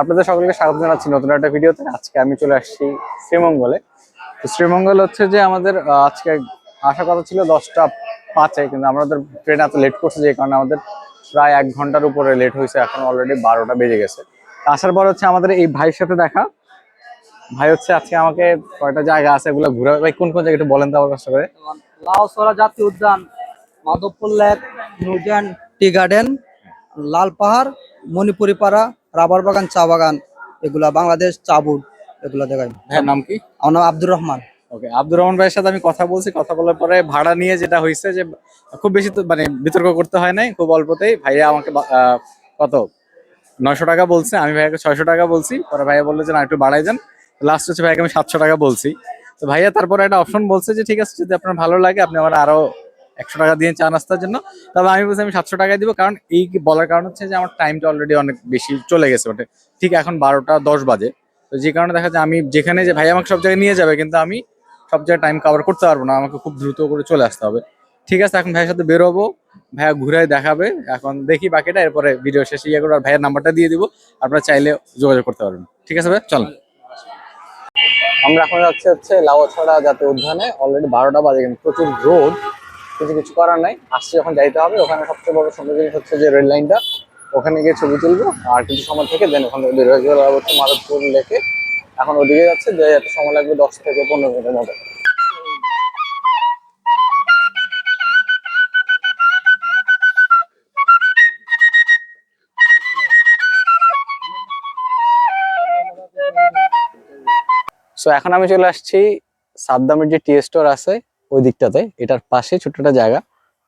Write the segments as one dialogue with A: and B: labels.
A: আপনাদের সকলকে স্বাগত জানাচ্ছি নতুন একটা ভিডিওতে। আজকে আমি চলে আসছি শ্রীমঙ্গলে। তো শ্রীমঙ্গল হচ্ছে যে আমাদের আজকে আসার কথা ছিল 10টা 5-এ, কিন্তু আমাদের ট্রেন এত লেট করছে যে কারণে আমাদের প্রায় 1 ঘন্টার উপরে লেট হয়েছে। এখন অলরেডি 12টা বেজে গেছে। আসার পর হচ্ছে আমাদের এই ভাইয়ের সাথে দেখা। ভাই হচ্ছে আজকে আমাকে কয়টা জায়গা আছে এগুলো ঘুরাবে। ভাই কোন কোন জায়গা একটু বলেন তো আমার কষ্ট করে।
B: লাউসরা জাতীয় উদ্যান, মাধবপুর লেক, নিউজেন টি গার্ডেন, লাল পাহাড়, মণিপুরি পাড়া, রাবার বাগান, চা বাগান, এগুলা বাংলাদেশ চা বোর্ড, এগুলা দেখায়।
A: ভাইয়ের নাম কি?
B: আমার নাম আব্দুর রহমান।
A: ওকে, আব্দুর রহমান ভাইয়ের সাথে আমি কথা বলছি। কথা বলার পরে ভাড়া নিয়ে যেটা হয়েছে যে খুব বেশি তো মানে বিতর্ক করতে হয় নাই, খুব অল্পতেই ভাইয়া আমাকে কত 900 টাকা বলছে। আমি ভাইয়াকে 600 টাকা বলছি। পরে ভাইয়া বললো যে না একটু বাড়াই দেন। লাস্ট হচ্ছে ভাইয়াকে আমি 700 টাকা বলছি। তো ভাইয়া তারপরে একটা অপশন বলছে যে ঠিক আছে, যদি আপনার ভালো লাগে আপনি আমার আরো 100 টাকা দিয়ে চা নাস্তার জন্য। তবে আমি বলছি আমি 700 টাকা দিব, কারণ এই বলার কারণ হচ্ছে যে আমার টাইমটা অলরেডি অনেক বেশি চলে গেছে। ওটা ঠিক এখন 12টা 10 বাজে। তো যে কারণে দেখা যায় আমি যেখানে যে ভাই আমাকে সব জায়গায় নিয়ে যাবে, কিন্তু আমি সব জায়গায় টাইম কভার করতে পারবো না, আমাকে খুব দ্রুত করে চলে আসতে হবে। ঠিক আছে, এখন ভাইয়ের সাথে বেরোবো, ভাইয়া ঘুরাই দেখাবে। এখন দেখি বাকিটা, এরপরে ভিডিও শেষে ইয়ে করবো। আর ভাইয়ের নাম্বারটা দিয়ে দিব, আপনারা চাইলে যোগাযোগ করতে পারবেন। ঠিক আছে ভাই, চলো। আমরা এখন হচ্ছে লাউছড়া জাতীয় উদ্যানে। অলরেডি 12টা বাজে, কিন্তু প্রচুর রোদ। কিছু করার নাই, আসছে যখন যাইতে হবে। ওখানে সবচেয়ে বড় সুন্দর জিনিস হচ্ছে যে রেল লাইনটা, ওখানে গিয়ে ছবি তুলবো। আর কিছু সময় থেকে দেন ওখানে বের হয়ে যাওয়া হচ্ছে মাধবপুর লেকে। এখন ওদিকে যাচ্ছে, যে একটা সময় লাগবে 10 থেকে 15 মিনিটের মতো। সো এখন আমি চলে আসছি সাদ্দামের যে টি স্টোর আছে ওই দিকটাতে। এটার পাশে ছোট্ট একটা জায়গা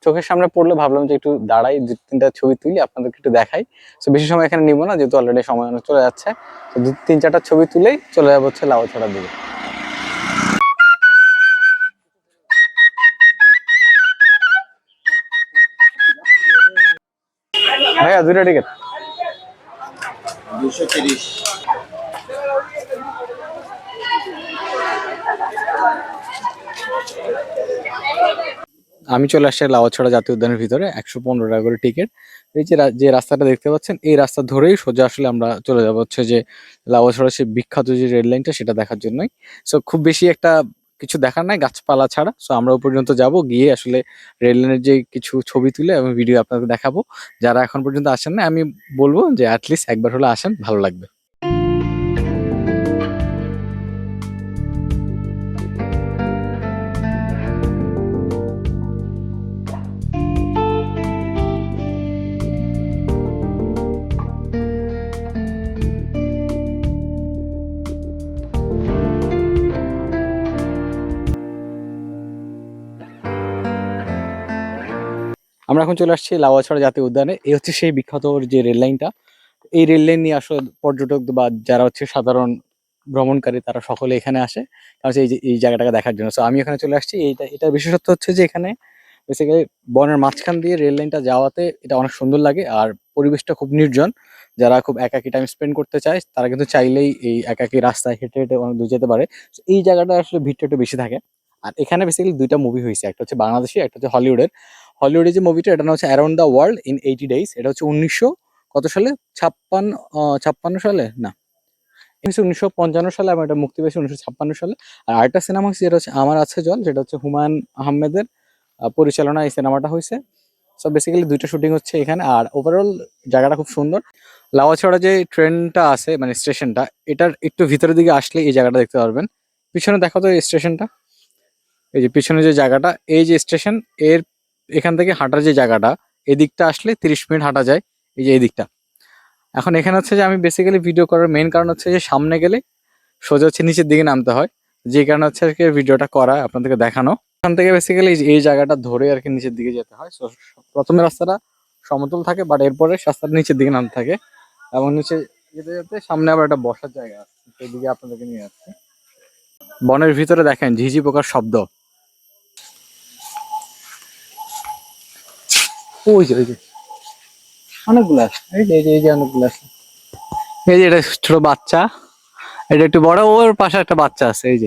A: চোখের সামনে পড়লে ভাবলাম যে একটু দাঁড়াই, 2-3টা ছবি তুলি, আপনাদেরকে একটু দেখাই। তো বেশি সময় এখানে নিবো না, যেহেতু অলরেডি সময় অনেক চলে যাচ্ছে। তো 2-3-4টা ছবি তুলেই চলে যাবো হচ্ছে লাউছড়ার দিকে। ভাইয়া 2টা টিকিট। 230। আমি চলে আসছি লাউছড়া জাতীয় উদ্যানের ভিতরে। 115 টাকা করে টিকিট। এই যে যে রাস্তাটা দেখতে পাচ্ছেন, এই রাস্তা ধরেই সোজা আসলে আমরা চলে যাবো হচ্ছে যে লাউছড়া সে বিখ্যাত যে রেল লাইনটা, সেটা দেখার জন্যই। সো খুব বেশি একটা কিছু দেখার নাই গাছপালা ছাড়া। সো আমরা ওই পর্যন্ত যাব, গিয়ে আসলে রেল লাইনের যে কিছু ছবি তুলে এবং ভিডিও আপনাদের দেখাবো। যারা এখন পর্যন্ত আসেন না, আমি বলবো যে অ্যাটলিস্ট একবার হলে আসেন, ভালো লাগবে। আমরা এখন চলে আসছি লাউয়াছড়া জাতীয় উদ্যানে। এই হচ্ছে সেই বিখ্যাত যে রেল লাইনটা। এই রেল লাইন নিয়ে আসলে পর্যটক বা যারা হচ্ছে সাধারণ ভ্রমণকারী, তারা সকলে এখানে আসে কারণ হচ্ছে এই জায়গাটাকে দেখার জন্য। তো আমি এখানে চলে আসছি। এটার বিশেষত্ব হচ্ছে যে এখানে বেসিক্যালি বনের মাঝখান দিয়ে রেল লাইনটা যাওয়াতে এটা অনেক সুন্দর লাগে। আর পরিবেশটা খুব নির্জন। যারা খুব একাকী টাইম স্পেন্ড করতে চায়, তারা কিন্তু চাইলেই এই একাকী রাস্তায় হেঁটে হেঁটে অনেক দূর যেতে পারে। তো এই জায়গাটা আসলে ভিড়টা একটু বেশি থাকে। আর এখানে বেসিক্যালি 2টা মুভি হয়েছে, একটা হচ্ছে বাংলাদেশি, একটা হচ্ছে হলিউডের। হলিউডের যে মুভিটা, এটা হচ্ছে around the world in 80 days। এটা হচ্ছে 1900 কত সালে, 56 সালে না, 1955 সালে। এবং এটা মুক্তি পেয়েছে 1956 সালে। আর আরেকটা সিনেমা হচ্ছে যেটা হচ্ছে আমার আছে জল, যেটা হচ্ছে হুমায়ুন আহমেদের পরিচালনা এই সিনেমাটা হয়েছে। সো বেসিক্যালি 2টা শুটিং হচ্ছে এখানে। আর ওভারঅল জায়গাটা খুব সুন্দর। লাউয়াছড়া যে ট্রেনটা আছে মানে স্টেশনটা, এটার একটু ভিতরের দিকে আসলে এই জায়গাটা দেখতে পারবেন। পিছনে দেখো তো এই স্টেশনটা, এই যে পিছনে যে জায়গাটা, এই যে স্টেশন, এর এখান থেকে হাঁটার যে জায়গাটা, এদিকটা আসলে 30 মিনিট হাঁটা যায়। এই যে এই দিকটা। এখন এখানে হচ্ছে যে আমি বেসিক্যালি ভিডিও করার মেইন কারণ হচ্ছে যে সামনে গেলে সোজা হচ্ছে নিচের দিকে নামতে হয়। যে কারণে হচ্ছে আর কি ভিডিওটা করা, আপনাদেরকে দেখানো। এখান থেকে বেসিক্যালি এই জায়গাটা ধরে আর কি নিচের দিকে যেতে হয়। So, প্রথমে রাস্তাটা সমতল থাকে, বাট এরপরে রাস্তাটা নিচের দিকে নামতে থাকে। এবং নিচে যেতে যেতে সামনে আবার একটা বসার জায়গা আছে, সেদিকে আপনাদেরকে নিয়ে যাচ্ছে। বনের ভিতরে দেখেন ঝিঝি পোকার শব্দ। ওই যে অনেকগুলো আছে, এই যে অনেকগুলো আছে। এই যে এটা ছোট বাচ্চা, এটা একটু বড়, ওর পাশে একটা বাচ্চা আছে। এই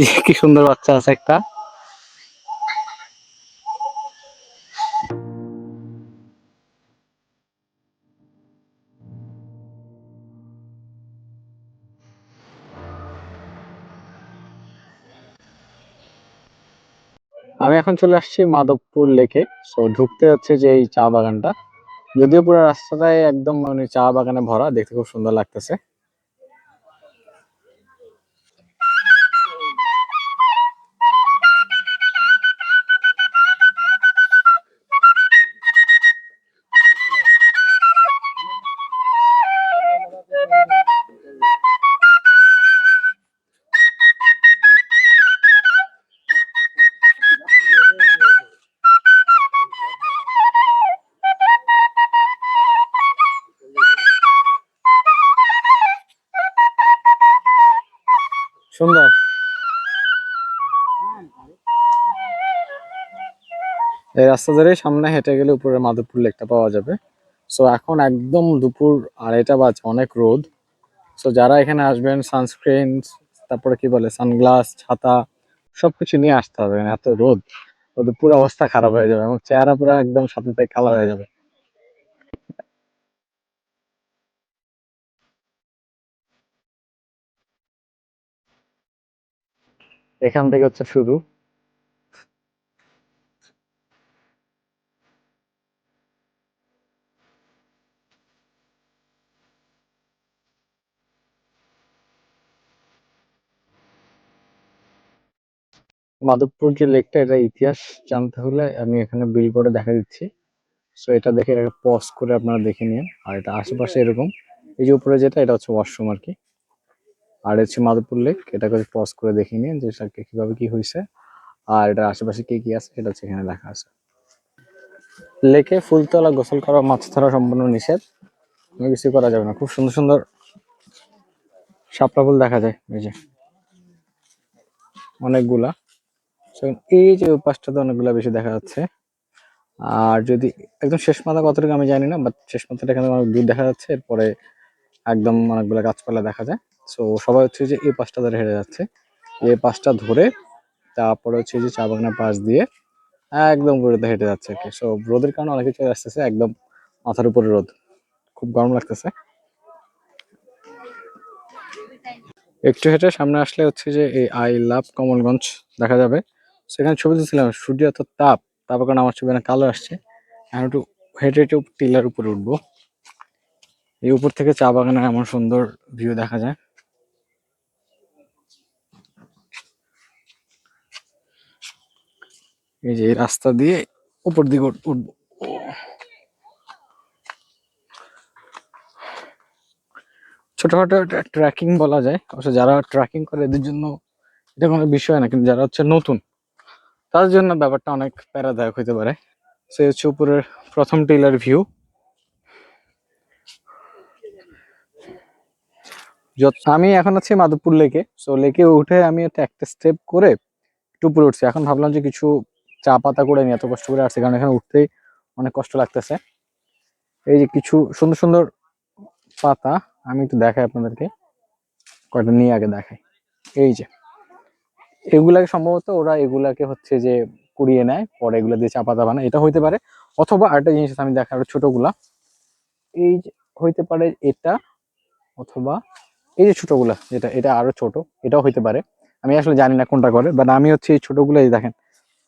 A: যে কি সুন্দর বাচ্চা আছে একটা। আমি এখন চলে আসছি মাধবপুর লেকে। সো ঢুকতে হচ্ছে যে এই চা বাগানটা, যদিও পুরো রাস্তাটাই একদম মানে চা বাগানে ভরা, দেখতে খুব সুন্দর লাগতেছে। সুন্দর। এই রাস্তা ধরে সামনে হেঁটে গেলে উপরে মাধবপুর লেকটা পাওয়া যাবে। সো এখন একদম দুপুর 2:30 বাজে, অনেক রোদ। সো যারা এখানে আসবেন সানস্ক্রিন, তারপরে কি বলে সানগ্লাস, ছাতা সবকিছু নিয়ে আসতে হবে, এত রোদ, ওদের পুরো অবস্থা খারাপ হয়ে যাবে এবং চেহারা পুরো একদম সাথে সাথে কালো হয়ে যাবে। এখান থেকে হচ্ছে শুরু। মাধবপুর যে লেকটা, এটা ইতিহাস জানতে হলে আমি এখানে বিলবোর্ডে দেখা দিচ্ছি। সো এটা দেখে পজ করে আপনারা দেখে নিন। আর এটা আশেপাশে এরকম, এই যে উপরে যেটা, এটা হচ্ছে ওয়াশরুম আর কি। আর হচ্ছে মাধবপুর লেক, এটাকে পজ করে দেখে নিন যে সেটাকে কিভাবে কি হয়েছে। আর এটার আশেপাশে কি কি আছে সেটা হচ্ছে এখানে লেখা আছে। লেকে ফুল তোলা, গোসল করা, মাছ ধরা সম্পূর্ণ নিষেধ, কোনো কিছু করা যাবে না। খুব সুন্দর সুন্দর শাপলা ফুল দেখা যায়, এই যে অনেকগুলা। So, এই যে ওই পাশটাতে অনেকগুলা বেশি দেখা যাচ্ছে। আর যদি একদম শেষ মাথা কতটুকু আমি জানি না, বাট শেষ মাথাটা এখানে অনেক দূর দেখা যাচ্ছে। এরপরে একদম অনেকগুলো গাছপালা দেখা যায়। সো সবাই হচ্ছে যে এই পাশটা ধরে হেঁটে যাচ্ছে, এই পাশটা ধরে তারপরে হচ্ছে যে চা বাগানের পাশ দিয়ে একদম ঘুরে হেঁটে যাচ্ছে আর কি। সো রোদের কারণে অনেকে চলে আসতেছে, একদম মাথার উপরে রোদ, খুব গরম লাগতেছে। একটু হেঁটে সামনে আসলে হচ্ছে যে এই আই লাভ কমলগঞ্জ দেখা যাবে। সেখানে ছবি তুলছিলাম, সূর্য এত তাপ, তারপর কারণে আমার ছবি না কালো আসছে। এখন একটু হেঁটে হেঁটে টিলার উপরে উঠবো। এই উপর থেকে চা বাগানের এমন সুন্দর ভিউ দেখা যায়। এই যে এই রাস্তা দিয়ে উপর দিকে উঠবো। ছোটখাটো একটা ট্রেকিং বলা যায়, অবশ্য যারা ট্রেকিং করে এদের জন্য এটা কোনো বিষয় না, কিন্তু যারা হচ্ছে নতুন তাদের জন্য ব্যাপারটা অনেক প্যারাদায়ক হতে পারে। সে হচ্ছে উপরের প্রথম টিলার ভিউ। আমি এখন আছি মাধবপুর লেকে। সো লেকে উঠে আমি একটা স্টেপ করে একটু উপরে উঠছি। এখন ভাবলাম যে কিছু চা পাতা করে নিয়ে এত কষ্ট করে আসছি, কারণ এখানে উঠতেই অনেক কষ্ট লাগতেছে। এই যে কিছু সুন্দর সুন্দর পাতা, আমি একটু দেখাই আপনাদেরকে, কয়টা নিয়ে আগে দেখাই। এই যে এগুলাকে সম্ভবত ওরা এগুলাকে হচ্ছে যে কুড়িয়ে নেয়, পরে এগুলো দিয়ে চা পাতা বানায়, এটা হইতে পারে। অথবা আরেকটা জিনিস আছে, আমি দেখার ছোটগুলা, এই যে হইতে পারে এটা, অথবা এই যে ছোটগুলা, যেটা এটা আরো ছোট, এটাও হইতে পারে। আমি আসলে জানি না কোনটা করে, বাট আমি হচ্ছে এই ছোটগুলো, এই দেখেন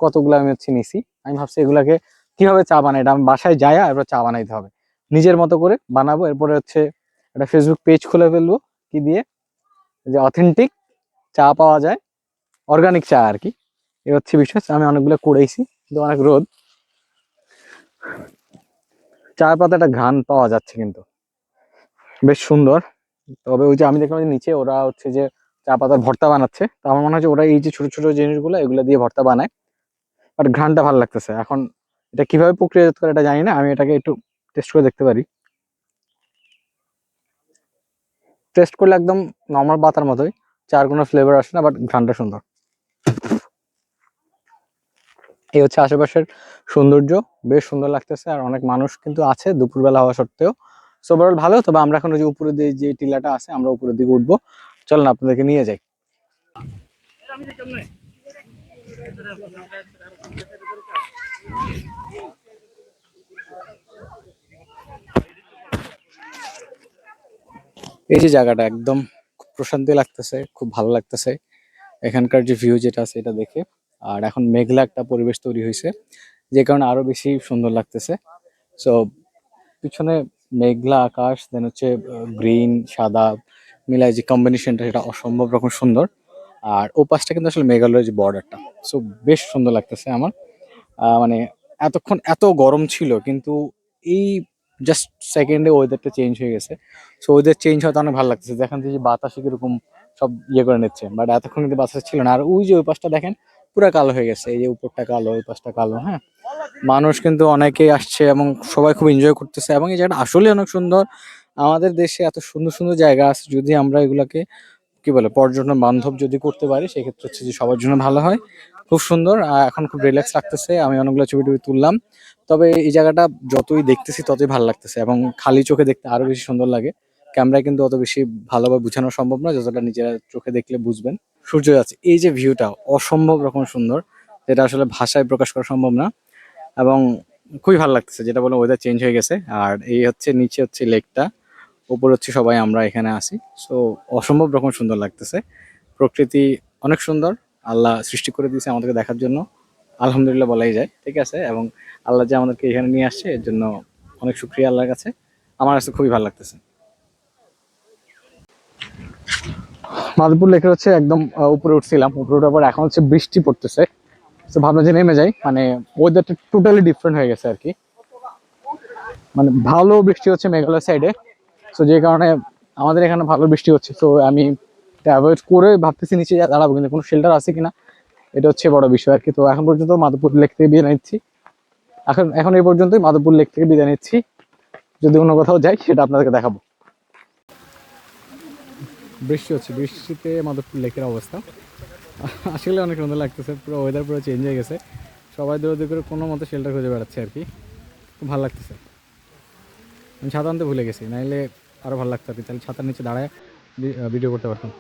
A: কতগুলো আমি হচ্ছে নিছি। আমি ভাবছি এগুলাকে কিভাবে চা বানাই, এটা আমি বাসায় যাই এরপর চা বানাইতে হবে, নিজের মতো করে বানাবো। এরপরে হচ্ছে একটা ফেসবুক পেজ খুলে ফেলবো, কি দিয়ে, যে অথেন্টিক চা পাওয়া যায়, অর্গানিক চা আর কি। এ হচ্ছে বিষয়। আমি অনেকগুলো করেইছি, কিন্তু অনেক রোদ, চা পাতাটা ঘ্রাণ পাওয়া যাচ্ছে কিন্তু বেশ সুন্দর। তবে ওই যে আমি দেখলাম যে নিচে ওরা হচ্ছে যে চা পাতার ভর্তা বানাচ্ছে, তো আমার মনে হয় যে ওরা এই যে ছোট ছোট জিনিসগুলো এগুলো দিয়ে ভর্তা বানায়। বাট ঘ্রাণটা ভালো লাগতেছে। এখন এটা কিভাবে প্রক্রিয়াজাত করে এটা জানি না, আমি এটাকে একটু টেস্ট করে দেখতে পারি। টেস্ট করলে একদম নর্মাল পাতার মতোই, চার কোনো ফ্লেভার আসে না, বাট ঘ্রাণটা সুন্দর। এই হচ্ছে আশেপাশের সৌন্দর্য, বেশ সুন্দর লাগতেছে। আর অনেক মানুষ কিন্তু আছে দুপুরবেলা হওয়া সত্ত্বেও। সো ওভারঅল ভালো। তবে আমরা এখন ওই যে উপরে দিয়ে যে টিলাটা আছে, আমরা উপরের দিকে উঠবো, চল না আপনাদেরকে নিয়ে যাই। এই যে জায়গাটা একদম খুব প্রশান্তি লাগতেছে, খুব ভালো লাগতেছে। এখানকার যে ভিউ যেটা আছে এটা দেখে। আর এখন মেঘলা একটা পরিবেশ তৈরি হয়েছে, যে কারণে আরো বেশি সুন্দর লাগতেছে। সো পিছনে মেঘলা আকাশ, দেন হচ্ছে গ্রিন সাদা মিলাই যে কম্বিনেশনটা, সেটা অসম্ভব রকম সুন্দর। আর ও পাশটা কিন্তু আসলে মেঘালয়ের যে বর্ডারটা, সো বেশ সুন্দর লাগতেছে আমার। মানে এতক্ষণ এত গরম ছিল, কিন্তু এই জাস্ট সেকেন্ডে ওয়েদারটা চেঞ্জ হয়ে গেছে। সো ওয়েদার চেঞ্জ হতে অনেক ভালো লাগতেছে, যেখান থেকে যে বাতাসে কিরকম সব ইয়ে করে নিচ্ছে, বাট এতক্ষণ কিন্তু বাতাস ছিল না। আর ওই যে ওই পাশটা দেখেন পুরো কালো হয়ে গেছে, এই যে উপরটা কালো, ওই পাশটা কালো। হ্যাঁ, মানুষ কিন্তু অনেকেই আসছে এবং সবাই খুব এনজয় করতেছে, এবং এই জায়গাটা আসলে অনেক সুন্দর। আমাদের দেশে এত সুন্দর সুন্দর জায়গা আছে, যদি আমরা এগুলাকে কি বলে পর্যটন বান্ধব যদি করতে পারি, সেক্ষেত্রে হচ্ছে যে সবার জন্য ভালো হয়। খুব সুন্দর, এখন খুব রিল্যাক্স লাগতেছে। আমি অনেকগুলো ছবি টবি তুললাম। তবে এই জায়গাটা যতই দেখতেছি ততই ভালো লাগতেছে, এবং খালি চোখে দেখতে আরো বেশি সুন্দর লাগে। ক্যামেরায় কিন্তু অত বেশি ভালোভাবে বোঝানো সম্ভব না, যতটা নিজেরা চোখে দেখলে বুঝবেন। সূর্য আছে, এই যে ভিউটা অসম্ভব রকম সুন্দর, যেটা আসলে ভাষায় প্রকাশ করা সম্ভব না। এবং খুবই ভালো লাগতেছে, যেটা বললাম ওয়েদার চেঞ্জ হয়ে গেছে। আর এই হচ্ছে নিচে হচ্ছে লেকটা, উপর হচ্ছে সবাই আমরা এখানে আছি। সো অসম্ভব রকম সুন্দর লাগতেছে। প্রকৃতি অনেক সুন্দর, আল্লাহ সৃষ্টি করে দিয়েছে আমাদেরকে দেখার জন্য। আলহামদুলিল্লাহ বলাই যায়, ঠিক আছে। এবং আল্লাহ যে আমাদেরকে এখানে নিয়ে আসছে, এর জন্য অনেক শুক্রিয়া আল্লাহর কাছে। আমার কাছে খুবই ভালো লাগতেছে। মাধবপুর লেকের হচ্ছে একদম উপরে উঠছিলাম, উপরে ওঠার পর এখন হচ্ছে বৃষ্টি পড়তেছে। তো ভাবলাম যে নেমে যাই, মানে ওয়েদারটা টোটালি ডিফারেন্ট হয়ে গেছে আর কি। মানে ভালো বৃষ্টি হচ্ছে মেঘালয় সাইডে, তো যে কারণে আমাদের এখানে ভালো বৃষ্টি হচ্ছে। তো আমি অ্যাভয়েড করে ভাবতেছি নিচে দাঁড়াবো, কিন্তু কোনো শেল্টার আছে কিনা, এটা হচ্ছে বড় বিষয় আর কি। তো এখন পর্যন্ত মাধবপুর লেক থেকে বিদায় নিচ্ছি। এখন এখন এই পর্যন্তই, মাধবপুর লেক থেকে বিদায় নিচ্ছি। যদি অন্য কোথাও যাই সেটা আপনাদেরকে দেখাবো। বৃষ্টি হচ্ছে, বৃষ্টিতে মাধবপুর লেকের অবস্থা আসলে অনেক সুন্দর লাগতেছে। পুরো ওয়েদার পুরো চেঞ্জ হয়ে গেছে, সবাই দৌড়াদৌড়ি করে কোনো মতো শেল্টার খুঁজে বেড়াচ্ছে আর কি। খুব ভালো লাগতেছে। আমি ছাতা আনতে ভুলে গেছি, নাইলে আরো ভালো লাগতো আর কি, তাহলে ছাতার নিচে দাঁড়ায় ভিডিও করতে পারতাম।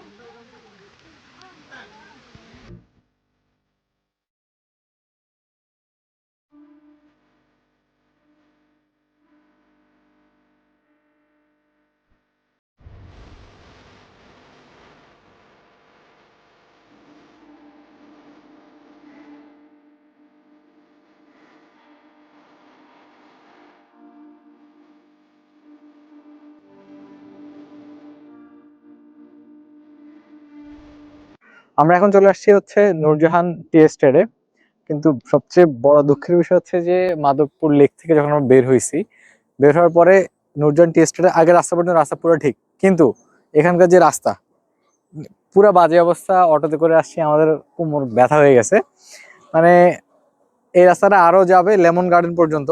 A: আমরা এখন চলে আসছি হচ্ছে নূরজাহান টি এস্টেটে। কিন্তু সবচেয়ে বড় দুঃখের বিষয় হচ্ছে যে মাধবপুর লেক থেকে যখন আমরা বের হয়েছি, বের হওয়ার পরে নূরজাহান টি এস্টেটের আগে রাস্তা পর্যন্ত রাস্তা পুরো ঠিক, কিন্তু এখানকার যে রাস্তা পুরা বাজে অবস্থা। অটোতে করে আসছি, আমাদের কোমর ব্যথা হয়ে গেছে। মানে এই রাস্তাটা আরো যাবে লেমন গার্ডেন পর্যন্ত,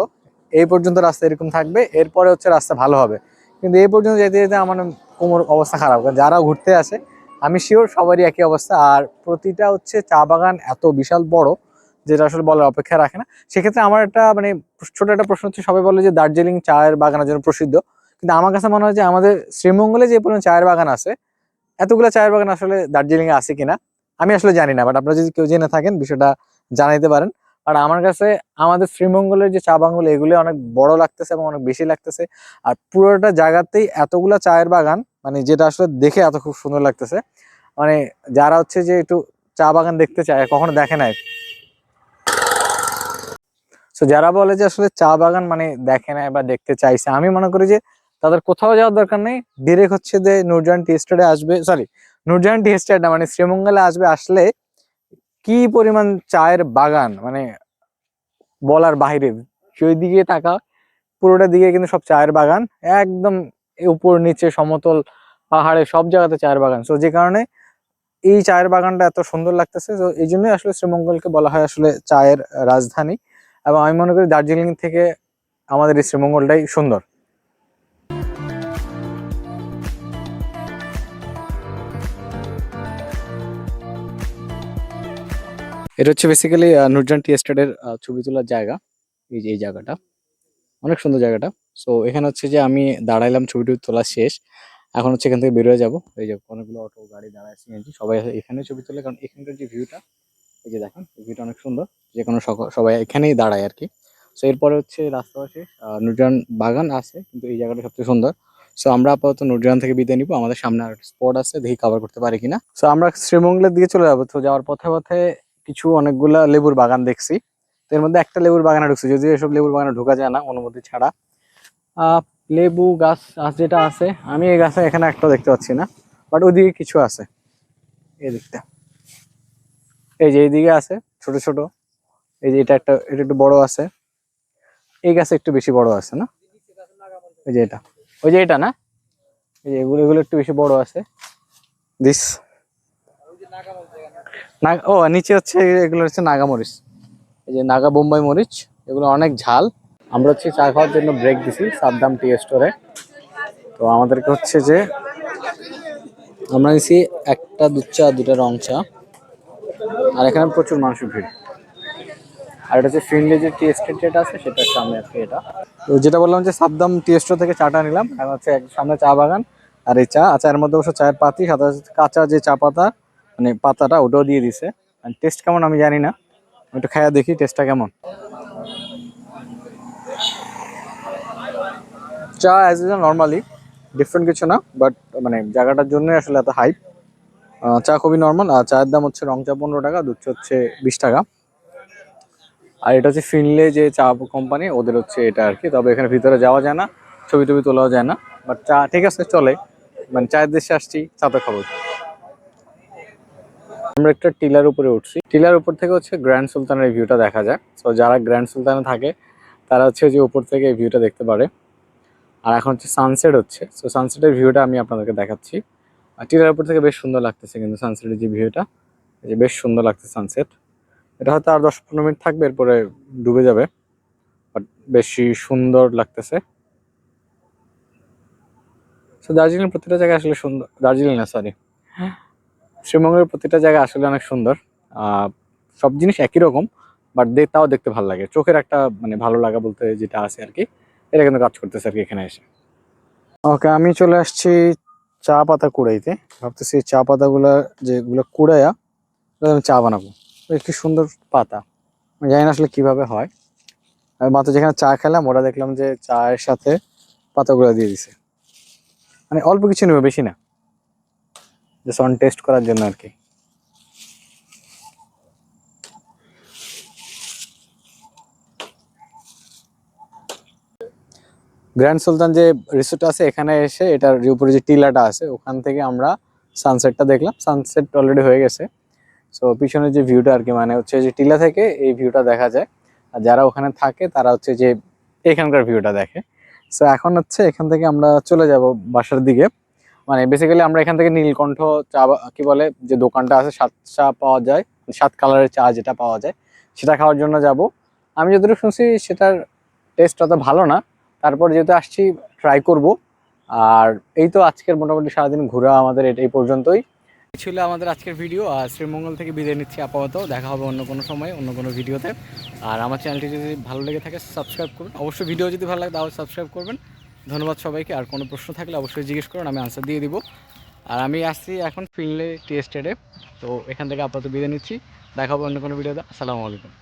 A: এই পর্যন্ত রাস্তা এরকম থাকবে, এরপরে হচ্ছে রাস্তা ভালো হবে। কিন্তু এই পর্যন্ত যেতে যেতে আমার কোমর অবস্থা খারাপ, কারণ যারা ঘুরতে আসে আমি শিওর সবারই একই অবস্থা। আর প্রতিটা হচ্ছে চা বাগান এত বিশাল বড়, যেটা আসলে বলার অপেক্ষা রাখে না। সেক্ষেত্রে আমার একটা মানে ছোট একটা প্রশ্ন হচ্ছে, সবাই বলে যে দার্জিলিং চায়ের বাগানের জন্য প্রসিদ্ধ, কিন্তু আমার কাছে মনে হয় যে আমাদের শ্রীমঙ্গলে যে পরিমাণ চায়ের বাগান আছে, এতগুলো চায়ের বাগান আসলে দার্জিলিং এ আছে কিনা আমি আসলে জানি না। বাট আপনারা যদি কেউ জেনে থাকেন বিষয়টা জানাইতে পারেন। আর আমার কাছে আমাদের শ্রীমঙ্গলের যে চা বাগানগুলো, এগুলো অনেক বড় লাগতেছে এবং অনেক বেশি লাগতেছে। আর পুরোটা জায়গাতেই এতগুলা চায়ের বাগান, মানে যেটা আসলে দেখে এত খুব সুন্দর লাগতেছে। মানে যারা হচ্ছে যে একটু চা বাগান দেখতে চায়, কখনো দেখে নাই, তো যারা বলে যে আসলে চা বাগান মানে দেখে নাই বা দেখতে চাইছে, আমি মনে করি যে তাদের কোথাও যাওয়ার দরকার নেই। ডিরেক্ট হচ্ছে যে নূরজাহান টি এস্টেটে আসবে, সরি নূরজাহান টি এস্টেট না, মানে শ্রীমঙ্গলে আসবে। আসলে কি পরিমাণ চায়ের বাগান, মানে বলার বাইরে। সেই দিকে তাকা, পুরোটা দিকে কিন্তু সব চায়ের বাগান, একদম উপর নিচে সমতল পাহাড়ে সব জায়গাতে চায়ের বাগান। তো যে কারণে এই চায়ের বাগানটা এত সুন্দর লাগতেছে। তো এই জন্যই আসলে শ্রীমঙ্গলকে বলা হয় আসলে চায়ের রাজধানী। এবং আমি মনে করি দার্জিলিং থেকে আমাদের এই শ্রীমঙ্গলটাই সুন্দর। এটা হচ্ছে বেসিক্যালি নূরজাহান টি এস্টেটের ছবি তোলার জায়গা। এই যে এই জায়গাটা অনেক সুন্দর জায়গাটা। সো এখানে হচ্ছে যে আমি দাঁড়াইলাম, ছবিটি তোলা শেষ। এখন হচ্ছে এখান থেকে বেরোয় যাব। এই যে অনেকগুলো অটো গাড়ি দাঁড়ায়, সিএনজি সবাই এখানে ছবি তোলে, কারণ এখানকার যে ভিউটা, এই যে দেখেন এই ভিউটা অনেক সুন্দর। যে কোনো সবাই এখানেই দাঁড়ায় আর কি। সো এরপরে হচ্ছে রাস্তা পাশে নূরজাহান বাগান আছে, কিন্তু এই জায়গাটা সবচেয়ে সুন্দর। সো আমরা আপাতত নূরজাহান থেকে বিদায় নিবো, আমাদের সামনে আর স্পট আছে, দেখি কভার করতে পারি কিনা। সো আমরা শ্রীমঙ্গলের দিকে চলে যাবো। তো যাওয়ার পথে পথে কিছু অনেকগুলা লেবুর বাগান দেখছি। তো এর মধ্যে একটা লেবুর বাগানে ঢুকছি, যদিও এসব লেবুর বাগানে ঢোকা যায় না অনুমতি ছাড়া। লেবু গাছ যেটা আছে, আমি এই গাছে এখানে একটা দেখতে পাচ্ছি না, বাট ওইদিকে কিছু আছে। এই দিকটা, এই যে এইদিকে আছে ছোট ছোট। এই যে এটা একটু বড় আছে, এই গাছে একটু বেশি বড় আছে না? ওই যে এটা, ওই যে এটা না, এই যে এগুলো এগুলো একটু বেশি বড় আছে। দিস না, ও নিচে হচ্ছে এগুলো হচ্ছে নাগামরিচ। এই যে নাগা বোম্বাই মরিচ, এগুলো অনেক ঝাল। আমরা হচ্ছে চা খাওয়ার জন্য ব্রেক দিছি সাদ্দাম টি স্টোরে। তো আমাদেরকে হচ্ছে যে আমরা নিছি একটা দুধ চা, দুটা রং চা, আর এখানে প্রচুর মানুষের ভিড়। আর এটা হচ্ছে ফিনলি যে টি এস্টেট যেটা আছে সেটার সামনে আর কি এটা। তো যেটা বললাম যে সাদ্দাম টি স্টোর থেকে চাটা নিলাম, এখন হচ্ছে সামনে চা বাগান। আর এই চা এর মধ্যে অবশ্য চায়ের পাতি সাথে কাঁচা যে চা পাতা, মানে পাতাটা ওটাও দিয়ে দিছে। টেস্ট কেমন আমি জানি না, একটু খাইয়া দেখি টেস্টটা কেমন। চা অ্যাজ ইউজুয়াল নর্মালি, ডিফারেন্ট কিছু না, বাট মানে জায়গাটার জন্যই আসলে এত হাইপ। চা খুবই নর্মাল। আর চায়ের দাম হচ্ছে রং চা 15 টাকা, দুধ চা হচ্ছে 20 টাকা। আর এটা হচ্ছে ফিনলে যে চা কোম্পানি, ওদের হচ্ছে এটা আর কি। তবে এখানে ভিতরে যাওয়া যায় না, ছবি টবি তোলাও যায় না, বাট চা ঠিক আছে, চলে। মানে চায়ের দেশে আসছি, চা তো খাবো। আমরা একটা টিলার উপরে উঠছি, টিলার উপর থেকে হচ্ছে গ্র্যান্ড সুলতানের ভিউটা দেখা যায়। তো যারা গ্র্যান্ড সুলতানে থাকে তারা হচ্ছে যে উপর থেকে এই ভিউটা দেখতে পারে। আর এখন হচ্ছে সানসেট হচ্ছে, তো সানসেটের ভিউটা আমি আপনাদেরকে দেখাচ্ছি। আর টিলার উপর থেকে বেশ সুন্দর লাগতেছে কিন্তু সানসেটের যে ভিউটা, এই যে বেশ সুন্দর লাগছে সানসেট। এটা হয়তো আর 10-15 মিনিট থাকবে, এরপরে ডুবে যাবে, বাট বেশি সুন্দর লাগতেছে। তো দার্জিলিং প্রতিটা জায়গা আসলে সুন্দর, দার্জিলিং না সরি, শ্রীমঙ্গলের প্রতিটা জায়গা আসলে অনেক সুন্দর। সব জিনিস একই রকম, বাট তাও দেখতে ভালো লাগে, চোখের একটা মানে ভালো লাগা বলতে যেটা আছে আর কি, এটা কিন্তু কাজ করতেছে আর কি এখানে এসে। ওকে, আমি চলে আসছি চা পাতা কুড়াইতে। ভাবতেছি চা পাতাগুলা যেগুলো কুড়াইয়া আমি চা বানাবো। কি সুন্দর পাতা, আমি জানি না আসলে কিভাবে হয়। আমি মাত্র যেখানে চা খেলাম ওরা দেখলাম যে চায়ের সাথে পাতাগুলো দিয়ে দিছে। মানে অল্প কিছু নেবে, বেশি না, জাস্ট অন টেস্ট করার জন্য আর কি। গ্র্যান্ড সুলতান যে রিসোর্ট আছে এখানে এসে, এটার উপরে যে টিলাটা আছে ওখান থেকে আমরা সানসেটটা দেখলাম। সানসেট অলরেডি হয়ে গেছে। সো পিছনের যে ভিউটা আর কি, মানে হচ্ছে যে টিলা থেকে এই ভিউটা দেখা যায়। আর যারা ওখানে থাকে তারা হচ্ছে যে এখানকার ভিউটা দেখে। সো এখন হচ্ছে এখান থেকে আমরা চলে যাব বাসার দিকে। মানে বেসিক্যালি আমরা এখান থেকে নীলকণ্ঠ চা কি বলে যে দোকানটা আছে, সাত চা পাওয়া যায়, 7 কালারের চা যেটা পাওয়া যায়, সেটা খাওয়ার জন্য যাব। আমি যতটুকু শুনছি সেটার টেস্ট অত ভালো না, তারপর যেহেতু আসছি ট্রাই করব। আর এই তো আজকের মোটামুটি সারাদিন ঘোরা আমাদের এই পর্যন্তই ছিল আমাদের আজকের ভিডিও। আর শ্রীমঙ্গল থেকে বিদায় নিচ্ছি আপাতত, দেখা হবে অন্য কোনো সময় অন্য কোনো ভিডিওতে। আর আমার চ্যানেলটি যদি ভালো লেগে থাকে সাবস্ক্রাইব করবেন, অবশ্যই ভিডিও যদি ভালো লাগে তাহলে সাবস্ক্রাইব করবেন। ধন্যবাদ সবাইকে। আর কোনো প্রশ্ন থাকলে অবশ্যই জিজ্ঞেস করুন, আমি আনসার দিয়ে দিব। আর আমি আসছি এখন ফিনলে টি এস্টেটে, তো এখান থেকে আপাতত বিদায় নিচ্ছি, দেখা হবে অন্য কোনো ভিডিওতে। আসসালামু আলাইকুম।